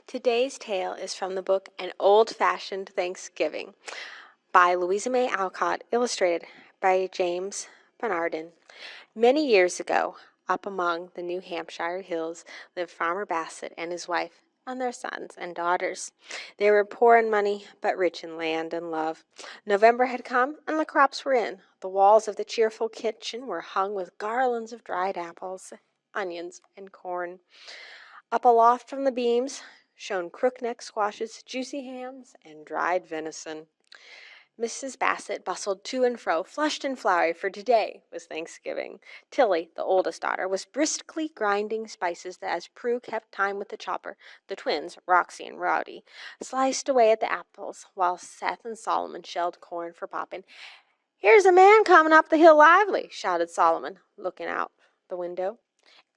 Today's tale is from the book An Old-Fashioned Thanksgiving by Louisa May Alcott, illustrated by James Bernardin. Many years ago, up among the New Hampshire hills, lived Farmer Bassett and his wife and their sons and daughters. They were poor in money, but rich in land and love. November had come, and the crops were in. The walls of the cheerful kitchen were hung with garlands of dried apples, onions, and corn. Up aloft from the beams shone crook-neck squashes, juicy hams, and dried venison. Mrs. Bassett bustled to and fro, flushed and floury, for today was Thanksgiving. Tilly, the oldest daughter, was briskly grinding spices as Prue kept time with the chopper. The twins, Roxy and Rowdy, sliced away at the apples, while Seth and Solomon shelled corn for popping. "Here's a man coming up the hill lively," shouted Solomon, looking out the window.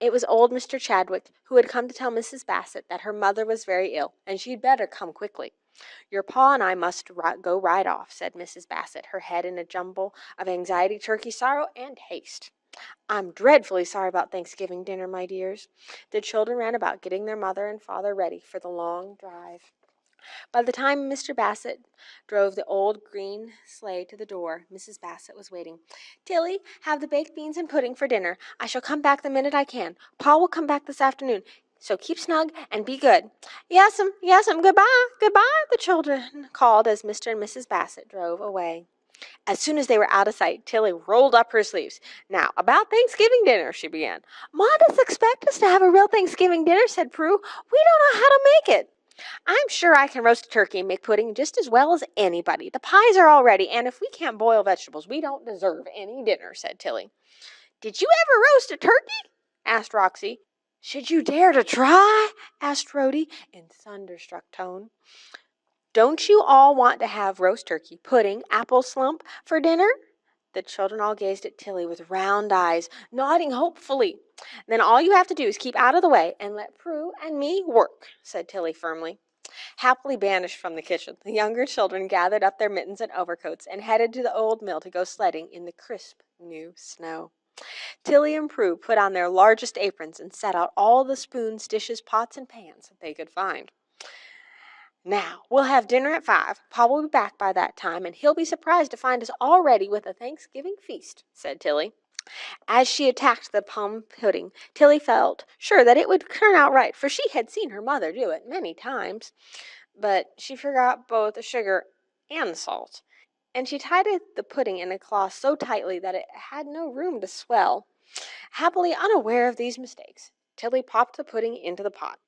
It was old Mr. Chadwick, who had come to tell Mrs. Bassett that her mother was very ill, and she'd better come quickly. "Your pa and I must go right off," said Mrs. Bassett, her head in a jumble of anxiety, turkey, sorrow, and haste. "I'm dreadfully sorry about Thanksgiving dinner, my dears." The children ran about getting their mother and father ready for the long drive. By the time Mr. Bassett drove the old green sleigh to the door, Mrs. Bassett was waiting. "Tilly, have the baked beans and pudding for dinner. I shall come back the minute I can. Pa will come back this afternoon, so keep snug and be good." "Yes'm, goodbye, goodbye," the children called as Mr. and Mrs. Bassett drove away. As soon as they were out of sight, Tilly rolled up her sleeves. "Now, about Thanksgiving dinner," she began. "Ma doesn't expect us to have a real Thanksgiving dinner," said Prue. "We don't know how to make it." "I'm sure I can roast a turkey and make pudding just as well as anybody. The pies are all ready, and if we can't boil vegetables, we don't deserve any dinner," said Tilly. "Did you ever roast a turkey?" asked Roxy. "Should you dare to try?" asked Rhody in thunderstruck tone. "Don't you all want to have roast turkey, pudding, apple slump for dinner?" The children all gazed at Tilly with round eyes, nodding hopefully. "Then all you have to do is keep out of the way and let Prue and me work," said Tilly firmly. Happily banished from the kitchen, the younger children gathered up their mittens and overcoats and headed to the old mill to go sledding in the crisp new snow. Tilly and Prue put on their largest aprons and set out all the spoons, dishes, pots, and pans they could find. "Now, we'll have dinner at 5. Pa will be back by that time, and he'll be surprised to find us all ready with a Thanksgiving feast," said Tilly. As she attacked the plum pudding, Tilly felt sure that it would turn out right, for she had seen her mother do it many times. But she forgot both the sugar and salt, and she tied the pudding in a cloth so tightly that it had no room to swell. Happily unaware of these mistakes, Tilly popped the pudding into the pot.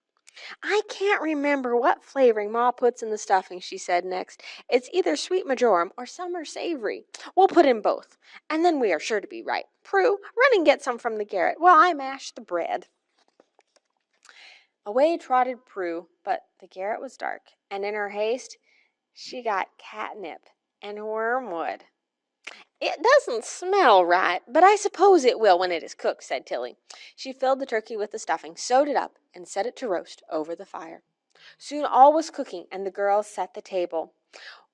"I can't remember what flavoring Ma puts in the stuffing," she said next. "It's either sweet marjoram or summer savory. We'll put in both, and then we are sure to be right. Prue, run and get some from the garret while I mash the bread." Away trotted Prue, but the garret was dark, and in her haste she got catnip and wormwood. "It doesn't smell right, but I suppose it will when it is cooked," said Tilly. She filled the turkey with the stuffing, sewed it up, and set it to roast over the fire. Soon all was cooking, and the girls set the table.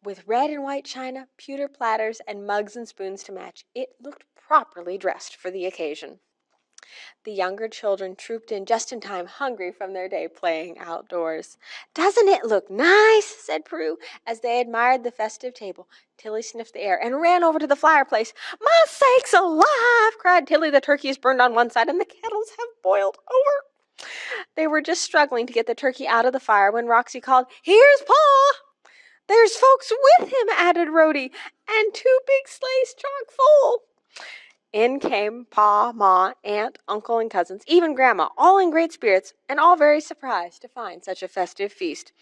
With red and white china, pewter platters, and mugs and spoons to match, it looked properly dressed for the occasion. The younger children trooped in just in time, hungry from their day playing outdoors. "Doesn't it look nice?" said Prue, as they admired the festive table. Tilly sniffed the air and ran over to the fireplace. "My sakes alive!" cried Tilly. "The turkey is burned on one side, and the kettles have boiled over." They were just struggling to get the turkey out of the fire when Roxy called, "Here's Pa!" "There's folks with him," added Rhody, "and 2 big sleighs chock full." In came Pa, Ma, Aunt, Uncle, and cousins, even Grandma, all in great spirits, and all very surprised to find such a festive feast.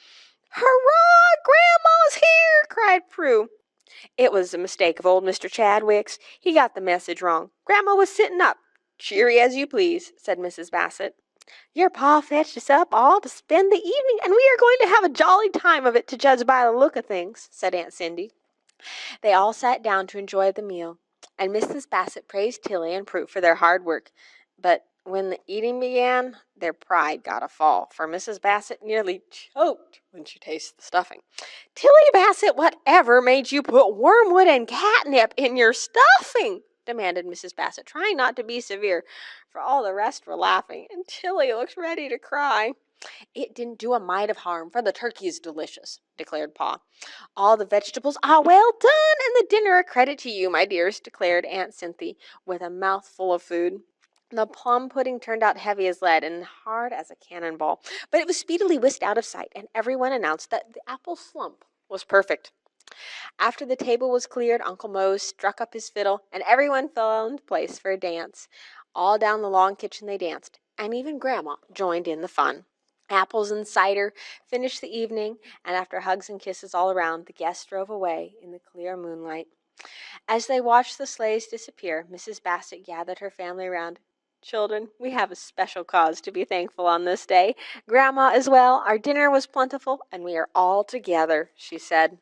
"Hurrah! Grandma's here!" cried Prue. It was a mistake of old Mr. Chadwick's. He got the message wrong. Grandma was sitting up. "Cheery as you please," said Mrs. Bassett. "Your pa fetched us up all to spend the evening, and we are going to have a jolly time of it, to judge by the look of things," said Aunt Cindy. They all sat down to enjoy the meal, and Mrs. Bassett praised Tilly and Prue for their hard work. But when the eating began, their pride got a fall, for Mrs. Bassett nearly choked when she tasted the stuffing. "Tilly Bassett, whatever made you put wormwood and catnip in your stuffing?" demanded Mrs. Bassett, trying not to be severe, for all the rest were laughing, and Tilly looked ready to cry. "It didn't do a mite of harm, for the turkey is delicious," declared Pa. "All the vegetables are well done, and the dinner a credit to you, my dears," declared Aunt Cynthia, with a mouthful of food. The plum pudding turned out heavy as lead and hard as a cannonball, but it was speedily whisked out of sight, and everyone announced that the apple slump was perfect. After the table was cleared, Uncle Mose struck up his fiddle, and everyone found place for a dance. All down the long kitchen they danced, and even Grandma joined in the fun. Apples and cider finished the evening, and after hugs and kisses all around, the guests drove away in the clear moonlight. As they watched the sleighs disappear, Mrs. Bassett gathered her family around. "Children, we have a special cause to be thankful on this day. Grandma as well. Our dinner was plentiful, and we are all together," she said.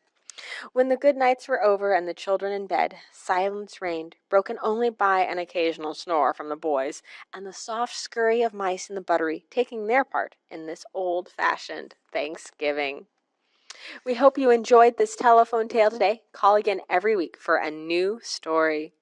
When the good nights were over and the children in bed, silence reigned, broken only by an occasional snore from the boys and the soft scurry of mice in the buttery taking their part in this old-fashioned Thanksgiving. We hope you enjoyed this telephone tale today. Call again every week for a new story.